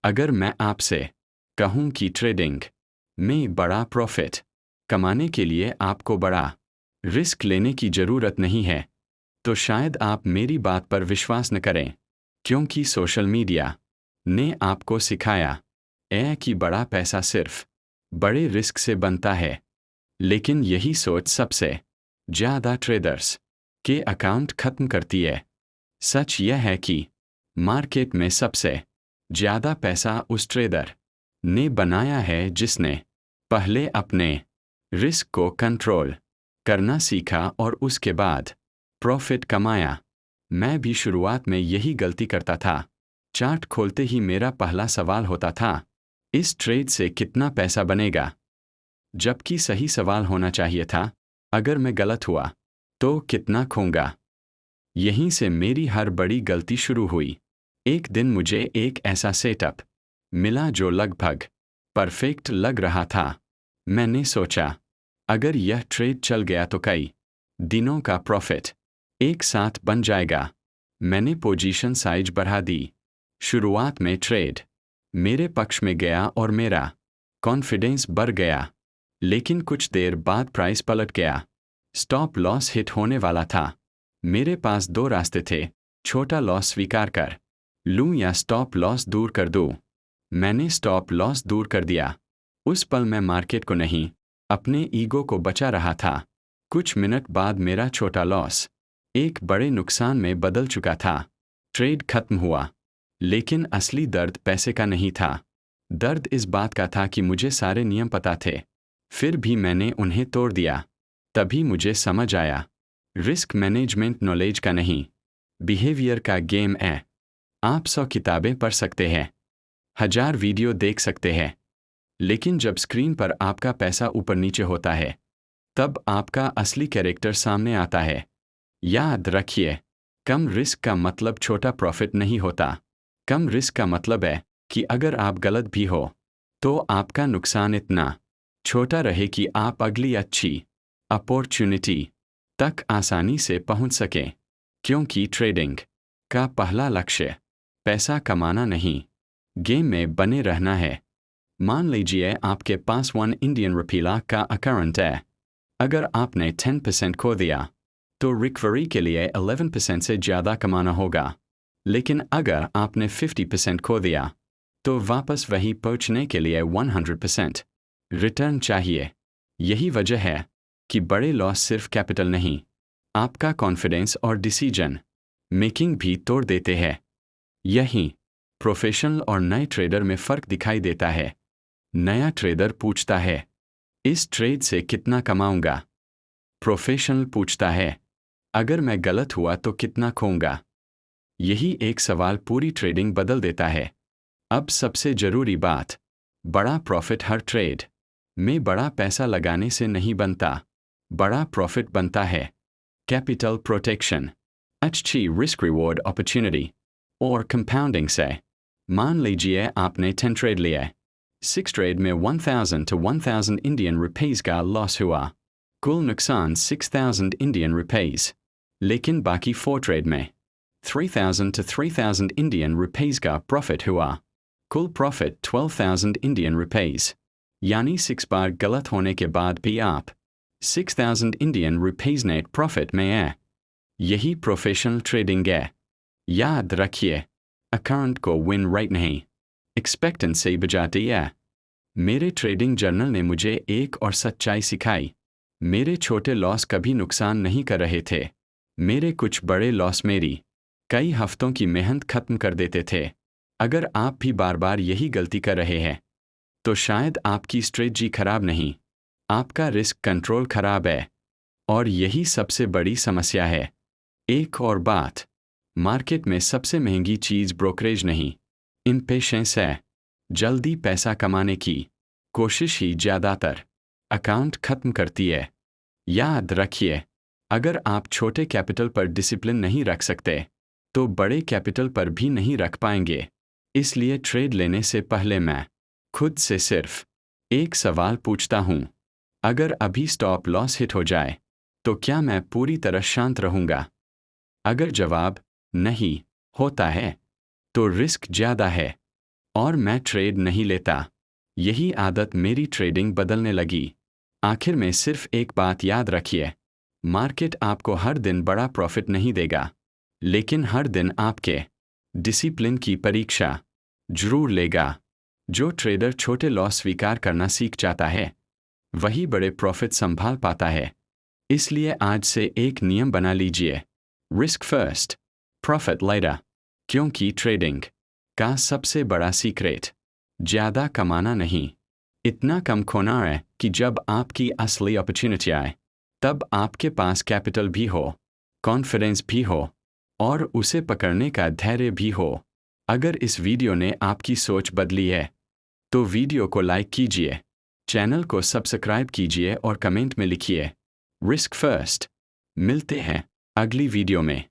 अगर मैं आपसे कहूं कि ट्रेडिंग में बड़ा प्रॉफिट कमाने के लिए आपको बड़ा रिस्क लेने की ज़रूरत नहीं है, तो शायद आप मेरी बात पर विश्वास न करें, क्योंकि सोशल मीडिया ने आपको सिखाया है कि बड़ा पैसा सिर्फ बड़े रिस्क से बनता है। लेकिन यही सोच सबसे ज़्यादा ट्रेडर्स के अकाउंट खत्म करती है। सच यह है कि मार्केट में सबसे ज़्यादा पैसा उस ट्रेडर ने बनाया है जिसने पहले अपने रिस्क को कंट्रोल करना सीखा और उसके बाद प्रॉफिट कमाया। मैं भी शुरुआत में यही गलती करता था। चार्ट खोलते ही मेरा पहला सवाल होता था, इस ट्रेड से कितना पैसा बनेगा? जबकि सही सवाल होना चाहिए था, अगर मैं गलत हुआ तो कितना खोऊंगा? यहीं से मेरी हर बड़ी गलती शुरू हुई। एक दिन मुझे एक ऐसा सेटअप मिला जो लगभग परफेक्ट लग रहा था। मैंने सोचा, अगर यह ट्रेड चल गया तो कई दिनों का प्रॉफिट एक साथ बन जाएगा। मैंने पोजीशन साइज बढ़ा दी। शुरुआत में ट्रेड मेरे पक्ष में गया और मेरा कॉन्फिडेंस बढ़ गया। लेकिन कुछ देर बाद प्राइस पलट गया। स्टॉप लॉस हिट होने वाला था। मेरे पास दो रास्ते थे, छोटा लॉस स्वीकार कर लूं या स्टॉप लॉस दूर कर दूं। मैंने स्टॉप लॉस दूर कर दिया। उस पल मैं मार्केट को नहीं, अपने ईगो को बचा रहा था। कुछ मिनट बाद मेरा छोटा लॉस एक बड़े नुकसान में बदल चुका था। ट्रेड खत्म हुआ, लेकिन असली दर्द पैसे का नहीं था। दर्द इस बात का था कि मुझे सारे नियम पता थे, फिर भी मैंने उन्हें तोड़ दिया। तभी मुझे समझ आया, रिस्क मैनेजमेंट नॉलेज का नहीं, बिहेवियर का गेम है। आप 100 किताबें पढ़ सकते हैं, 1000 वीडियो देख सकते हैं, लेकिन जब स्क्रीन पर आपका पैसा ऊपर नीचे होता है, तब आपका असली कैरेक्टर सामने आता है। याद रखिए, कम रिस्क का मतलब छोटा प्रॉफिट नहीं होता। कम रिस्क का मतलब है कि अगर आप गलत भी हो, तो आपका नुकसान इतना छोटा रहे कि आप अगली अच्छी अपॉर्चुनिटी तक आसानी से पहुंच सकें। क्योंकि ट्रेडिंग का पहला लक्ष्य पैसा कमाना नहीं, गेम में बने रहना है। मान लीजिए आपके पास 1 इंडियन रुपी लाख का अकाउंट है। अगर आपने 10% खो दिया, तो रिकवरी के लिए 11% से ज़्यादा कमाना होगा। लेकिन अगर आपने 50% खो दिया, तो वापस वही पहुंचने के लिए 100% रिटर्न चाहिए। यही वजह है कि बड़े लॉस सिर्फ कैपिटल नहीं, आपका कॉन्फिडेंस और डिसीजन मेकिंग भी तोड़ देते हैं। यही प्रोफेशनल और नए ट्रेडर में फ़र्क दिखाई देता है। नया ट्रेडर पूछता है, इस ट्रेड से कितना कमाऊंगा? प्रोफेशनल पूछता है, अगर मैं गलत हुआ तो कितना खोऊंगा? यही एक सवाल पूरी ट्रेडिंग बदल देता है। अब सबसे ज़रूरी बात, बड़ा प्रॉफिट हर ट्रेड में बड़ा पैसा लगाने से नहीं बनता। बड़ा प्रॉफिट बनता है कैपिटल प्रोटेक्शन, अच्छी रिस्क रिवॉर्ड अपॉर्चुनिटी और कंपाउंडिंग से। मान लीजिए आपने 10 ट्रेड लिए, 6 ट्रेड में 1000 to 1000 इंडियन रुपीस का लॉस हुआ। कुल नुकसान 6000 इंडियन रुपीस। लेकिन बाकी 4 ट्रेड में 3000 to 3000 इंडियन रुपीस का प्रॉफिट हुआ। कुल प्रॉफिट 12000 इंडियन रुपीस। यानी 6 बार गलत होने के बाद भी आप 6000 इंडियन रुपीस नेट प्रॉफिट में है। यही प्रोफेशनल ट्रेडिंग है। याद रखिए, अकाउंट को विन रेट नहीं, एक्सपेक्टेंसी बजाती है। मेरे ट्रेडिंग जर्नल ने मुझे एक और सच्चाई सिखाई। मेरे छोटे लॉस कभी नुकसान नहीं कर रहे थे। मेरे कुछ बड़े लॉस मेरी कई हफ्तों की मेहनत खत्म कर देते थे। अगर आप भी बार बार यही गलती कर रहे हैं, तो शायद आपकी स्ट्रेटजी खराब नहीं, आपका रिस्क कंट्रोल खराब है। और यही सबसे बड़ी समस्या है। एक और बात, मार्केट में सबसे महंगी चीज़ ब्रोकरेज नहीं, इम्पेशेंस है। जल्दी पैसा कमाने की कोशिश ही ज़्यादातर अकाउंट खत्म करती है। याद रखिए, अगर आप छोटे कैपिटल पर डिसिप्लिन नहीं रख सकते, तो बड़े कैपिटल पर भी नहीं रख पाएंगे। इसलिए ट्रेड लेने से पहले मैं खुद से सिर्फ एक सवाल पूछता हूँ, अगर अभी स्टॉप लॉस हिट हो जाए, तो क्या मैं पूरी तरह शांत रहूँगा? अगर जवाब नहीं होता है, तो रिस्क ज़्यादा है। और मैं ट्रेड नहीं लेता। यही आदत मेरी ट्रेडिंग बदलने लगी। आखिर में सिर्फ एक बात याद रखिए, मार्केट आपको हर दिन बड़ा प्रॉफिट नहीं देगा, लेकिन हर दिन आपके डिसिप्लिन की परीक्षा जरूर लेगा। जो ट्रेडर छोटे लॉस स्वीकार करना सीख जाता है, वही बड़े प्रॉफिट संभाल पाता है। इसलिए आज से एक नियम बना लीजिए, रिस्क फर्स्ट, प्रॉफिट लेटर। क्योंकि ट्रेडिंग का सबसे बड़ा सीक्रेट ज़्यादा कमाना नहीं, इतना कम खोना है कि जब आपकी असली अपॉर्चुनिटी आए, तब आपके पास कैपिटल भी हो, कॉन्फिडेंस भी हो और उसे पकड़ने का धैर्य भी हो। अगर इस वीडियो ने आपकी सोच बदली है, तो वीडियो को लाइक कीजिए, चैनल को सब्सक्राइब कीजिए और कमेंट में लिखिए रिस्क फर्स्ट। मिलते हैं अगली वीडियो में।